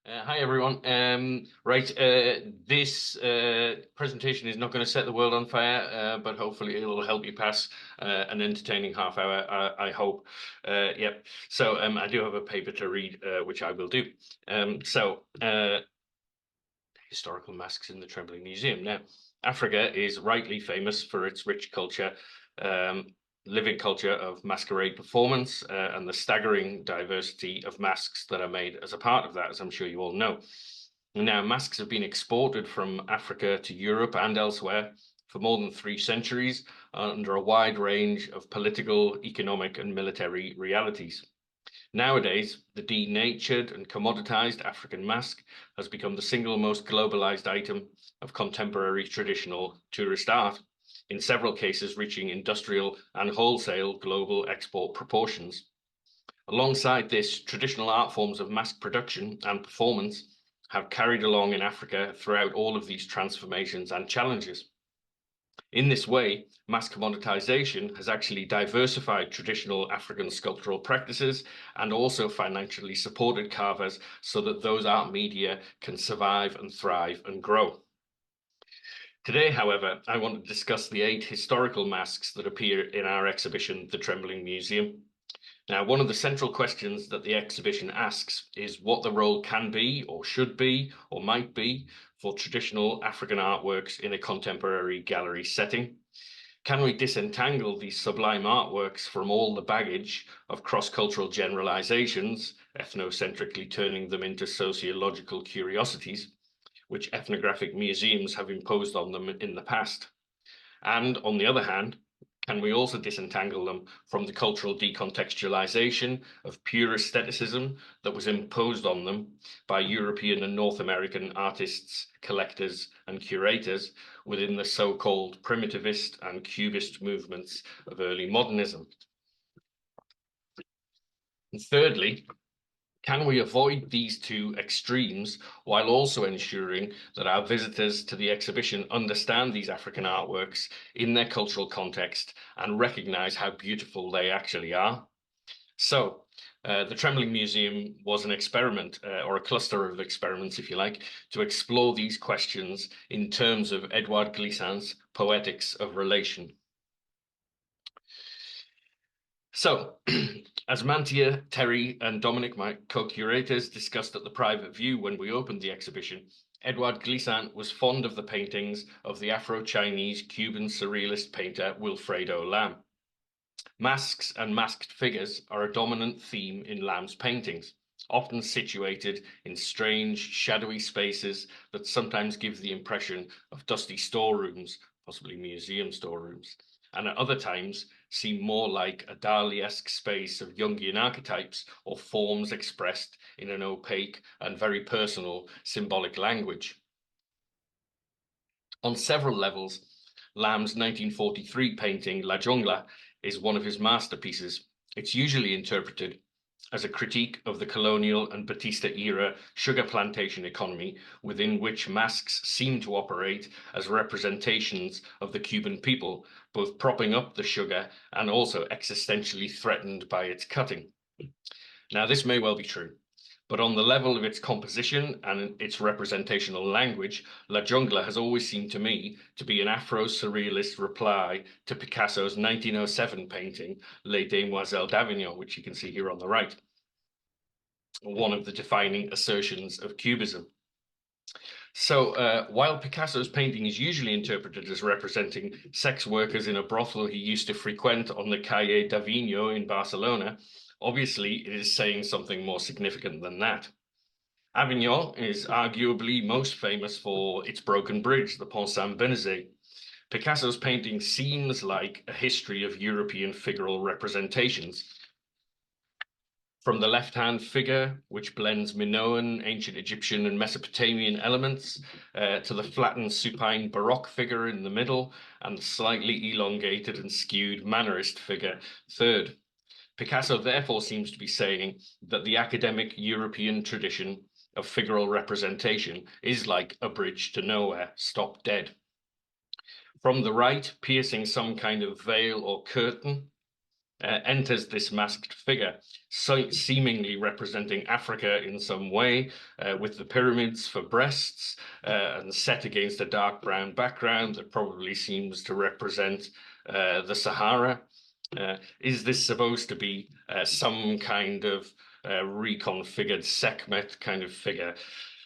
Hi everyone. This presentation is not going to set the world on fire, but hopefully it'll help you pass an entertaining half hour. I hope. Yep. So I do have a paper to read, which I will do. Historical masks in the Trembling Museum. Now, Africa is rightly famous for its rich culture, um, living culture of masquerade performance, and the staggering diversity of masks that are made as a part of that, as I'm sure you all know. Now, masks have been exported from Africa to Europe and elsewhere for more than 3 centuries under a wide range of political, economic, and military realities. Nowadays, the denatured and commoditized African mask has become the single most globalized item of contemporary traditional tourist art, in several cases reaching industrial and wholesale global export proportions. Alongside this, traditional art forms of mask production and performance have carried along in Africa throughout all of these transformations and challenges. In this way, mass commoditization has actually diversified traditional African sculptural practices and also financially supported carvers so that those art media can survive and thrive and grow. Today, however, I want to discuss the 8 historical masks that appear in our exhibition, The Trembling Museum. Now, one of the central questions that the exhibition asks is what the role can be, or should be, or might be for traditional African artworks in a contemporary gallery setting. Can we disentangle these sublime artworks from all the baggage of cross-cultural generalizations, ethnocentrically turning them into sociological curiosities, which ethnographic museums have imposed on them in the past? And on the other hand, can we also disentangle them from the cultural decontextualization of pure aestheticism that was imposed on them by European and North American artists, collectors, and curators within the so-called primitivist and cubist movements of early modernism? And thirdly, can we avoid these two extremes while also ensuring that our visitors to the exhibition understand these African artworks in their cultural context and recognize how beautiful they actually are? So, the Trembling Museum was an experiment, or a cluster of experiments, if you like, to explore these questions in terms of Edouard Glissant's Poetics of Relation. So, as Mantia, Terry, and Dominic, my co-curators, discussed at the private view when we opened the exhibition, Edouard Glissant was fond of the paintings of the Afro-Chinese Cuban surrealist painter Wilfredo Lam. Masks and masked figures are a dominant theme in Lam's paintings, often situated in strange, shadowy spaces that sometimes give the impression of dusty storerooms, possibly museum storerooms, and at other times seem more like a Dali-esque space of Jungian archetypes or forms expressed in an opaque and very personal symbolic language. On several levels, Lam's 1943 painting La Jungla is one of his masterpieces. It's usually interpreted as a critique of the colonial and Batista era sugar plantation economy, within which masks seem to operate as representations of the Cuban people, both propping up the sugar and also existentially threatened by its cutting. Now, this may well be true, but on the level of its composition and its representational language, La Jungla has always seemed to me to be an Afro-surrealist reply to Picasso's 1907 painting, Les Demoiselles d'Avignon, which you can see here on the right, one of the defining assertions of Cubism. So, while Picasso's painting is usually interpreted as representing sex workers in a brothel he used to frequent on the Calle d'Avignon in Barcelona, obviously it is saying something more significant than that. Avignon is arguably most famous for its broken bridge, the Pont Saint-Benazet. Picasso's painting seems like a history of European figural representations, from the left-hand figure, which blends Minoan, ancient Egyptian, and Mesopotamian elements, to the flattened supine Baroque figure in the middle, and the slightly elongated and skewed Mannerist figure, third. Picasso therefore seems to be saying that the academic European tradition of figural representation is like a bridge to nowhere, stop dead. From the right, piercing some kind of veil or curtain, enters this masked figure, so seemingly representing Africa in some way, with the pyramids for breasts, and set against a dark brown background that probably seems to represent the Sahara. Is this supposed to be some kind of reconfigured Sekhmet kind of figure?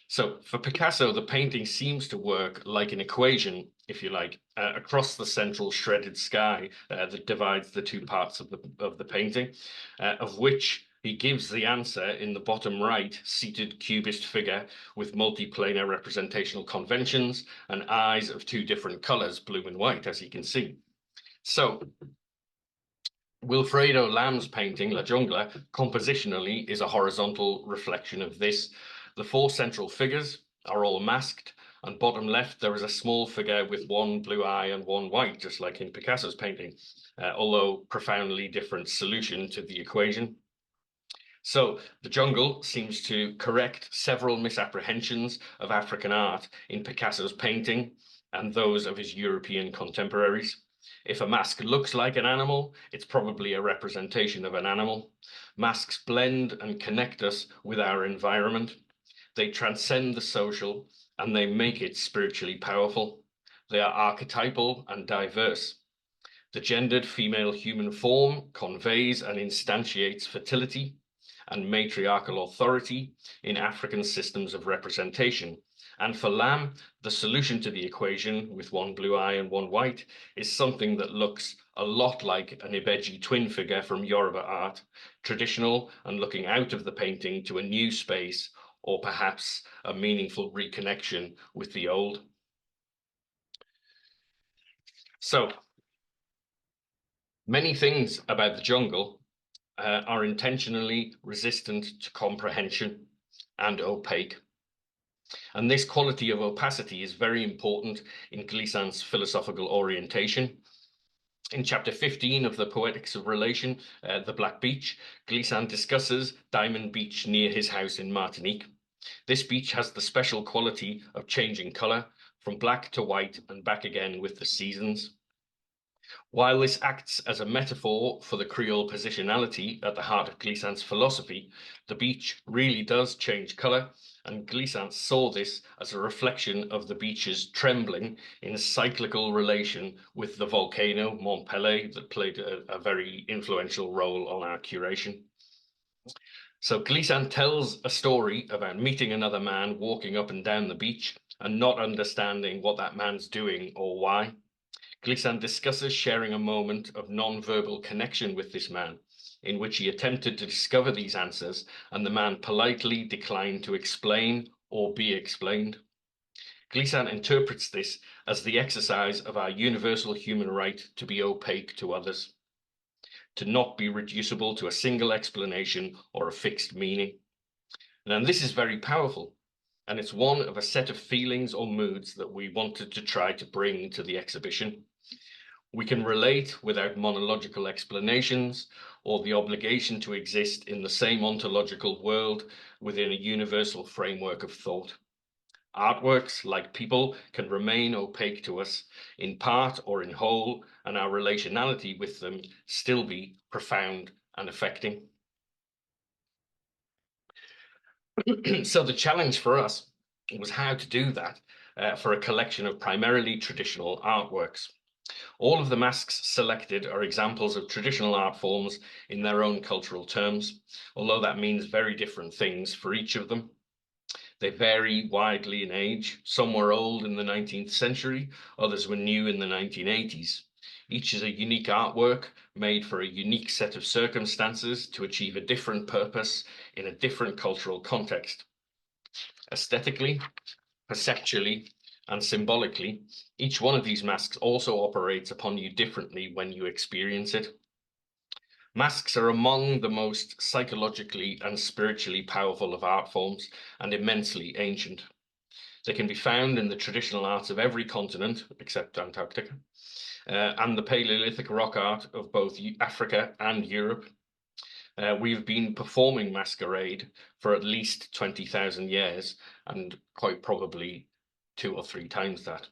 So for Picasso, the painting seems to work like an equation, if you like, across the central shredded sky that divides the two parts of the painting, of which he gives the answer in the bottom right, seated cubist figure with multiplanar representational conventions and eyes of two different colors, blue and white, as you can see. So Wilfredo Lam's painting, La Jungla, compositionally is a horizontal reflection of this. The four central figures are all masked, and bottom left there is a small figure with one blue eye and one white, just like in Picasso's painting, although profoundly different solution to the equation. So the jungle seems to correct several misapprehensions of African art in Picasso's painting and those of his European contemporaries. If a mask looks like an animal, it's probably a representation of an animal. Masks blend and connect us with our environment. They transcend the social and they make it spiritually powerful. They are archetypal and diverse. The gendered female human form conveys and instantiates fertility and matriarchal authority in African systems of representation. And for Lam, the solution to the equation with one blue eye and one white is something that looks a lot like an Ibeji twin figure from Yoruba art, traditional and looking out of the painting to a new space, or perhaps a meaningful reconnection with the old. So, many things about the jungle are intentionally resistant to comprehension and opaque. And this quality of opacity is very important in Glissant's philosophical orientation. In chapter 15 of The Poetics of Relation, The Black Beach, Glissant discusses Diamond Beach near his house in Martinique. This beach has the special quality of changing color from black to white and back again with the seasons. While this acts as a metaphor for the Creole positionality at the heart of Glissant's philosophy, the beach really does change colour, and Glissant saw this as a reflection of the beach's trembling in cyclical relation with the volcano Mont Pelée that played a very influential role on our curation. So Glissant tells a story about meeting another man walking up and down the beach and not understanding what that man's doing or why. Glissant discusses sharing a moment of non-verbal connection with this man, in which he attempted to discover these answers, and the man politely declined to explain or be explained. Glissant interprets this as the exercise of our universal human right to be opaque to others, to not be reducible to a single explanation or a fixed meaning. And this is very powerful, and it's one of a set of feelings or moods that we wanted to try to bring to the exhibition. We can relate without monological explanations or the obligation to exist in the same ontological world within a universal framework of thought. Artworks, like people, can remain opaque to us in part or in whole, and our relationality with them still be profound and affecting. So the challenge for us was how to do that for a collection of primarily traditional artworks. All of the masks selected are examples of traditional art forms in their own cultural terms, although that means very different things for each of them. They vary widely in age. Some were old in the 19th century, others were new in the 1980s. Each is a unique artwork made for a unique set of circumstances to achieve a different purpose in a different cultural context. Aesthetically, perceptually, and symbolically, each one of these masks also operates upon you differently when you experience it. Masks are among the most psychologically and spiritually powerful of art forms and immensely ancient. They can be found in the traditional arts of every continent, except Antarctica, and the Paleolithic rock art of both Africa and Europe. We've been performing masquerade for at least 20,000 years, and quite probably 2 or 3 times that.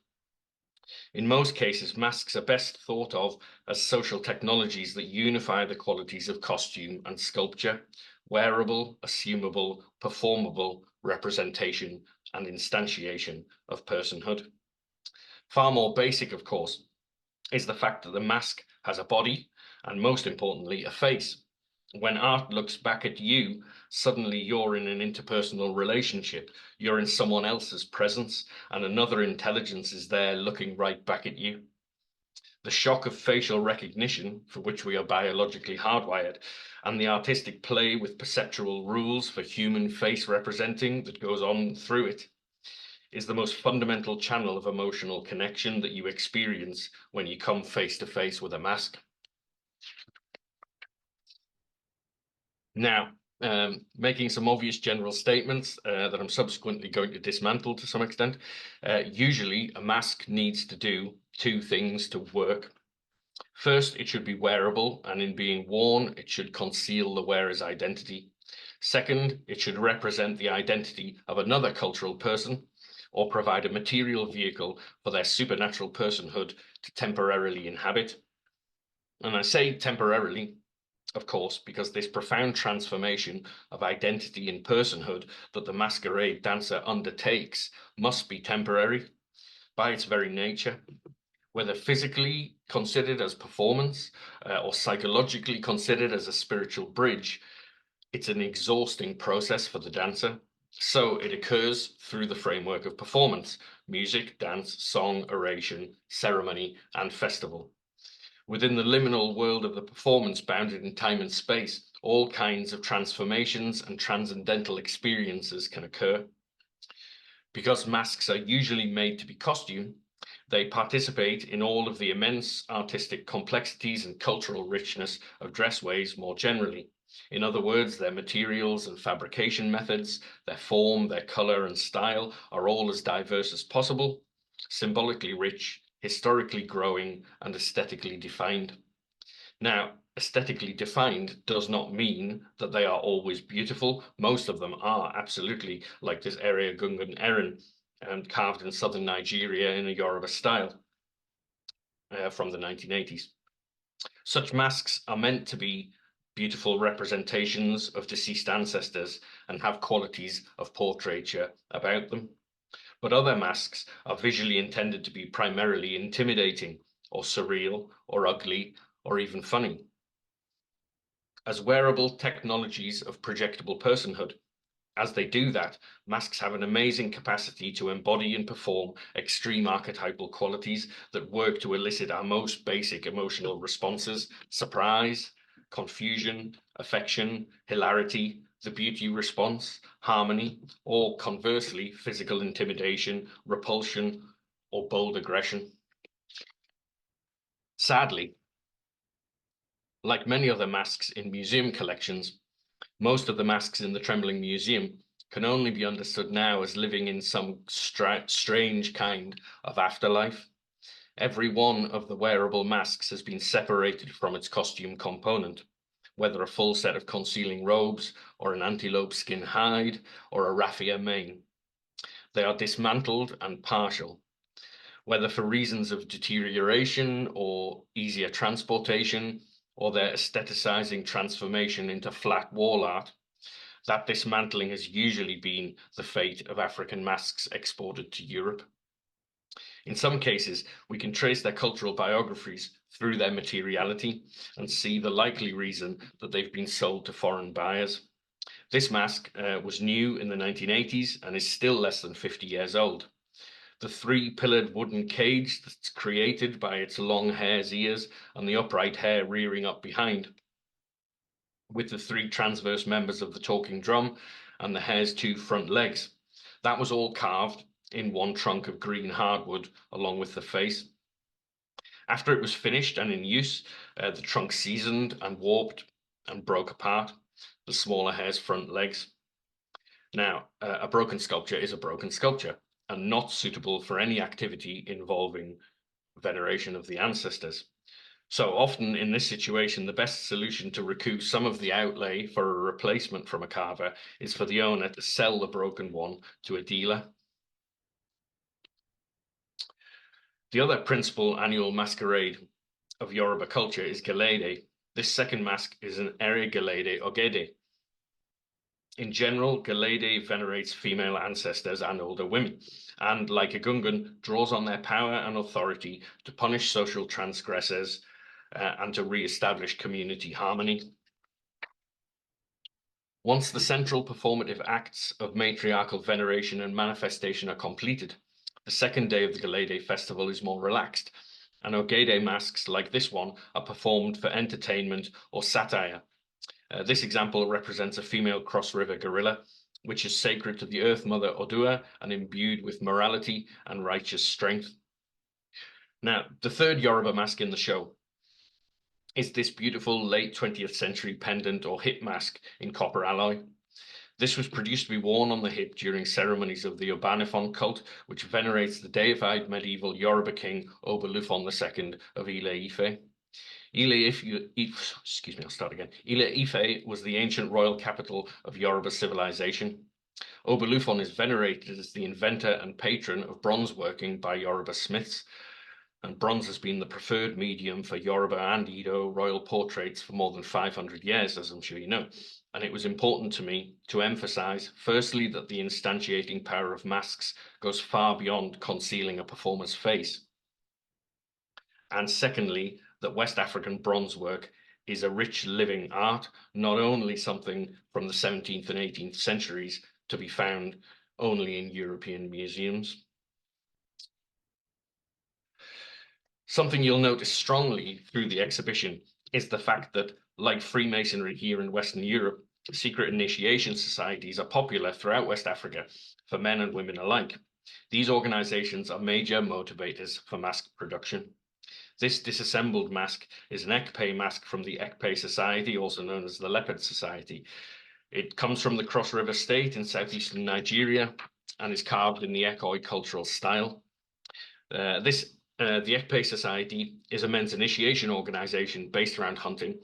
In most cases, masks are best thought of as social technologies that unify the qualities of costume and sculpture: wearable, assumable, performable representation and instantiation of personhood. Far more basic, of course, is the fact that the mask has a body and, most importantly, a face. When art looks back at you, suddenly you're in an interpersonal relationship. You're in someone else's presence, and another intelligence is there looking right back at you. The shock of facial recognition, for which we are biologically hardwired, and the artistic play with perceptual rules for human face representing that goes on through it, is the most fundamental channel of emotional connection that you experience when you come face to face with a mask. Now, making some obvious general statements that I'm subsequently going to dismantle to some extent. Usually, a mask needs to do two things to work. First, it should be wearable, and in being worn, it should conceal the wearer's identity. Second, it should represent the identity of another cultural person or provide a material vehicle for their supernatural personhood to temporarily inhabit. And I say temporarily, of course, because this profound transformation of identity and personhood that the masquerade dancer undertakes must be temporary by its very nature. Whether physically considered as performance or psychologically considered as a spiritual bridge, it's an exhausting process for the dancer. So it occurs through the framework of performance: music, dance, song, oration, ceremony, and festival. Within the liminal world of the performance, bounded in time and space, all kinds of transformations and transcendental experiences can occur. Because masks are usually made to be costume, they participate in all of the immense artistic complexities and cultural richness of dressways more generally. In other words, their materials and fabrication methods, their form, their color and style are all as diverse as possible, symbolically rich, historically growing, and aesthetically defined. Now, aesthetically defined does not mean that they are always beautiful. Most of them are absolutely, like this area Gungan Erin, carved in southern Nigeria in a Yoruba style from the 1980s. Such masks are meant to be beautiful representations of deceased ancestors and have qualities of portraiture about them. But other masks are visually intended to be primarily intimidating or surreal or ugly or even funny. As wearable technologies of projectable personhood, as they do that, masks have an amazing capacity to embody and perform extreme archetypal qualities that work to elicit our most basic emotional responses: surprise, confusion, affection, hilarity, the beauty response, harmony, or conversely, physical intimidation, repulsion, or bold aggression. Sadly, like many other masks in museum collections, most of the masks in the Trembling Museum can only be understood now as living in some strange kind of afterlife. Every one of the wearable masks has been separated from its costume component, whether a full set of concealing robes, or an antelope skin hide, or a raffia mane. They are dismantled and partial, whether for reasons of deterioration or easier transportation, or their aestheticizing transformation into flat wall art. That dismantling has usually been the fate of African masks exported to Europe. In some cases, we can trace their cultural biographies through their materiality and see the likely reason that they've been sold to foreign buyers. This mask was new in the 1980s and is still less than 50 years old. The three-pillared wooden cage that's created by its long hare's ears and the upright hair rearing up behind, with the three transverse members of the talking drum and the hare's two front legs. That was all carved in one trunk of green hardwood along with the face. After it was finished and in use, the trunk seasoned and warped and broke apart, the smaller hare's front legs. Now, a broken sculpture is a broken sculpture and not suitable for any activity involving veneration of the ancestors. So often in this situation, the best solution to recoup some of the outlay for a replacement from a carver is for the owner to sell the broken one to a dealer. The other principal annual masquerade of Yoruba culture is Gelede. This second mask is an Ere Gelede Ogede. In general, Gelede venerates female ancestors and older women, and like a Gungan, draws on their power and authority to punish social transgressors and to re-establish community harmony. Once the central performative acts of matriarchal veneration and manifestation are completed, the second day of the Gelede festival is more relaxed, and Ogede masks like this one are performed for entertainment or satire. This example represents a female cross-river gorilla, which is sacred to the Earth Mother Odua and imbued with morality and righteous strength. Now, the third Yoruba mask in the show is this beautiful late 20th century pendant or hip mask in copper alloy. This was produced to be worn on the hip during ceremonies of the Obanifon cult, which venerates the deified medieval Yoruba king Obalufon II of Ile-Ife. Ile-Ife was the ancient royal capital of Yoruba civilization. Obalufon is venerated as the inventor and patron of bronze working by Yoruba smiths, and bronze has been the preferred medium for Yoruba and Edo royal portraits for more than 500 years, as I'm sure you know. And it was important to me to emphasize, firstly, that the instantiating power of masks goes far beyond concealing a performer's face. And secondly, that West African bronze work is a rich living art, not only something from the 17th and 18th centuries to be found only in European museums. Something you'll notice strongly through the exhibition is the fact that, like Freemasonry here in Western Europe, secret initiation societies are popular throughout West Africa for men and women alike. These organizations are major motivators for mask production. This disassembled mask is an Ekpe mask from the Ekpe Society, also known as the Leopard Society. It comes from the Cross River State in southeastern Nigeria and is carved in the Ekoi cultural style. The Ekpe Society is a men's initiation organization based around hunting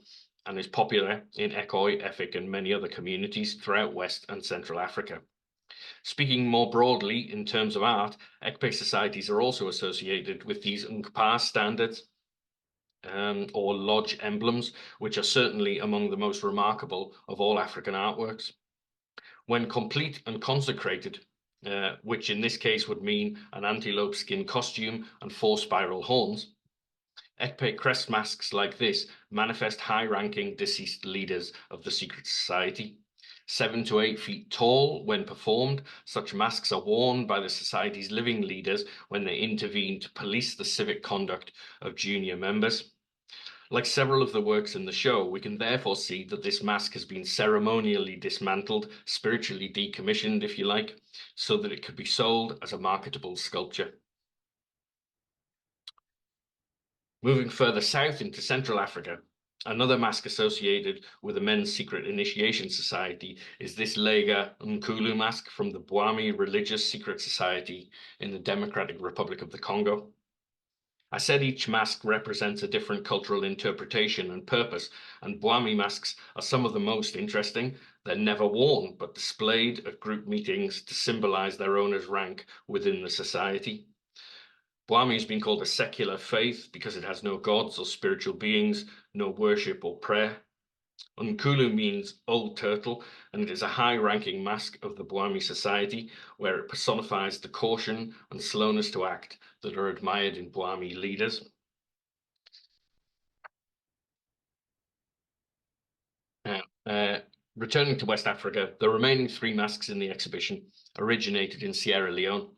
and is popular in Ekoi, Efik, and many other communities throughout West and Central Africa. Speaking more broadly in terms of art, Ekpe societies are also associated with these Nkpa standards or lodge emblems, which are certainly among the most remarkable of all African artworks. When complete and consecrated, which in this case would mean an antelope skin costume and 4 spiral horns, Ekpe crest masks like this manifest high-ranking deceased leaders of the secret society. 7 to 8 feet tall when performed, such masks are worn by the society's living leaders when they intervene to police the civic conduct of junior members. Like several of the works in the show, we can therefore see that this mask has been ceremonially dismantled, spiritually decommissioned, if you like, so that it could be sold as a marketable sculpture. Moving further south into Central Africa, another mask associated with the men's secret initiation society is this Lega Nkulu mask from the Bwami Religious Secret Society in the Democratic Republic of the Congo. I said each mask represents a different cultural interpretation and purpose, and Bwami masks are some of the most interesting. They're never worn, but displayed at group meetings to symbolize their owner's rank within the society. Bwami has been called a secular faith because it has no gods or spiritual beings, no worship or prayer. Nkulu means old turtle, and it is a high-ranking mask of the Bwami society, where it personifies the caution and slowness to act that are admired in Bwami leaders. Returning to West Africa, the remaining 3 masks in the exhibition originated in Sierra Leone.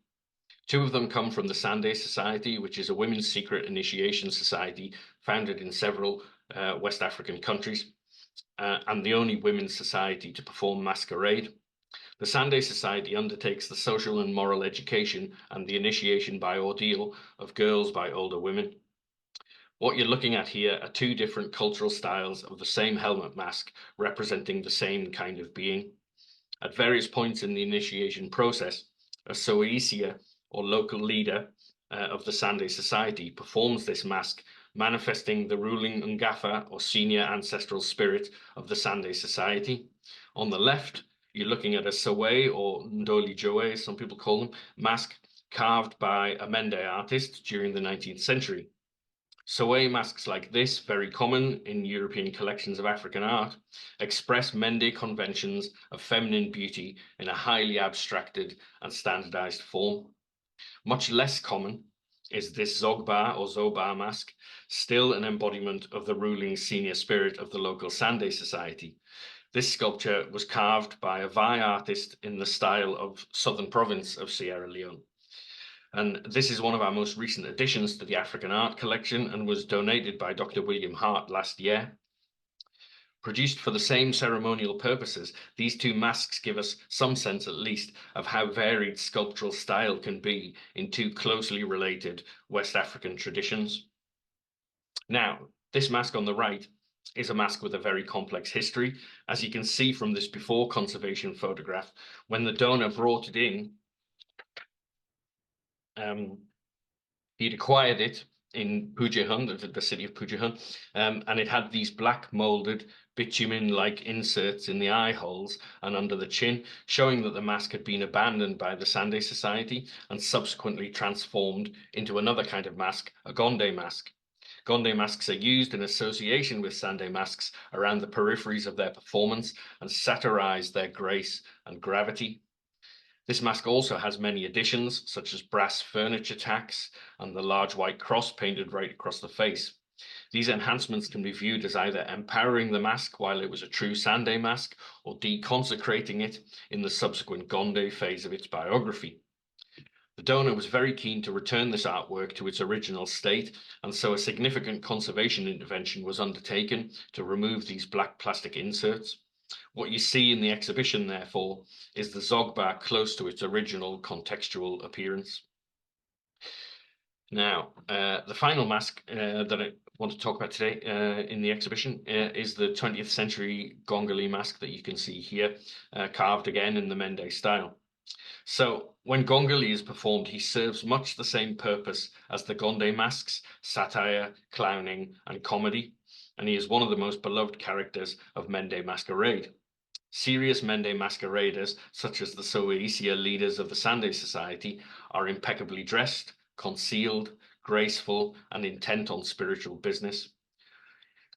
2 of them come from the Sunday Society, which is a women's secret initiation society founded in several West African countries, and the only women's society to perform masquerade. The Sunday Society undertakes the social and moral education and the initiation by ordeal of girls by older women. What you're looking at here are 2 different cultural styles of the same helmet mask representing the same kind of being. At various points in the initiation process, a Soeisia, or local leader of the Sunday Society, performs this mask, manifesting the ruling Ngafa, or senior ancestral spirit of the Sunday Society. On the left, you're looking at a Sowe, or Ndoli Joe, some people call them, mask, carved by a Mende artist during the 19th century. Soe masks like this, very common in European collections of African art, express Mende conventions of feminine beauty in a highly abstracted and standardized form. Much less common is this Zogba or Zoba mask, still an embodiment of the ruling senior spirit of the local Sunday society. This sculpture was carved by a Vai artist in the style of southern province of Sierra Leone. And this is one of our most recent additions to the African art collection and was donated by Dr. William Hart last year. Produced for the same ceremonial purposes, these two masks give us some sense, at least, of how varied sculptural style can be in two closely related West African traditions. Now, this mask on the right is a mask with a very complex history. As you can see from this before conservation photograph, when the donor brought it in, he'd acquired it in Pujehun, the city of Pujehun, and it had these black molded bitumen-like inserts in the eye holes and under the chin, showing that the mask had been abandoned by the Sunday Society and subsequently transformed into another kind of mask, a Gonde mask. Gonde masks are used in association with Sunday masks around the peripheries of their performance and satirize their grace and gravity. This mask also has many additions, such as brass furniture tacks and the large white cross painted right across the face. These enhancements can be viewed as either empowering the mask while it was a true Sunday mask or deconsecrating it in the subsequent Gonde phase of its biography. The donor was very keen to return this artwork to its original state, and so a significant conservation intervention was undertaken to remove these black plastic inserts. What you see in the exhibition, therefore, is the Zogba close to its original contextual appearance. Now, the final mask that I want to talk about today in the exhibition is the 20th century Gongoli mask that you can see here, carved again in the Mende style. So when Gongoli is performed, he serves much the same purpose as the Gonde masks, satire, clowning, and comedy, and he is one of the most beloved characters of Mende masquerade. Serious Mende masqueraders, such as the Soeisia leaders of the Sunday Society, are impeccably dressed, concealed, graceful, and intent on spiritual business.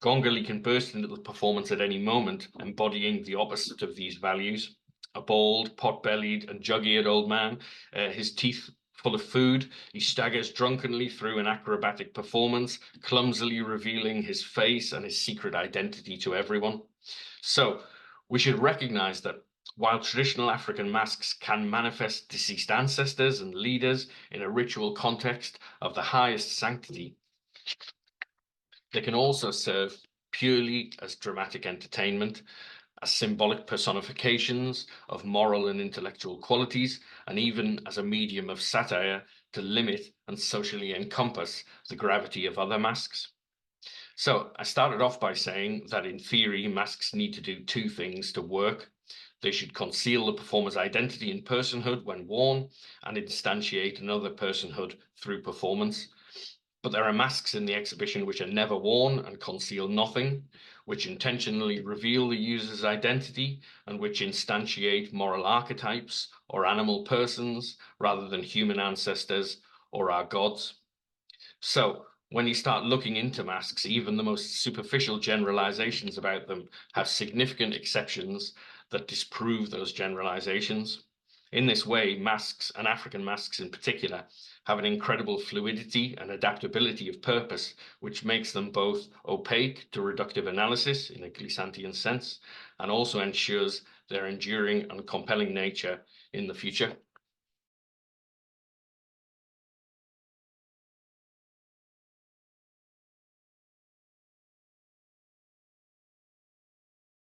Gongoli can burst into the performance at any moment, embodying the opposite of these values. A bald, pot-bellied, and jug-eared old man, his teeth full of food, he staggers drunkenly through an acrobatic performance, clumsily revealing his face and his secret identity to everyone. So, we should recognize that while traditional African masks can manifest deceased ancestors and leaders in a ritual context of the highest sanctity, they can also serve purely as dramatic entertainment, as symbolic personifications of moral and intellectual qualities, and even as a medium of satire to limit and socially encompass the gravity of other masks. So I started off by saying that in theory, masks need to do two things to work. They should conceal the performer's identity and personhood when worn and instantiate another personhood through performance. But there are masks in the exhibition which are never worn and conceal nothing, which intentionally reveal the user's identity and which instantiate moral archetypes or animal persons rather than human ancestors or our gods. So when you start looking into masks, even the most superficial generalizations about them have significant exceptions that disprove those generalizations. In this way, masks, and African masks in particular, have an incredible fluidity and adaptability of purpose, which makes them both opaque to reductive analysis in a Glissantian sense, and also ensures their enduring and compelling nature in the future.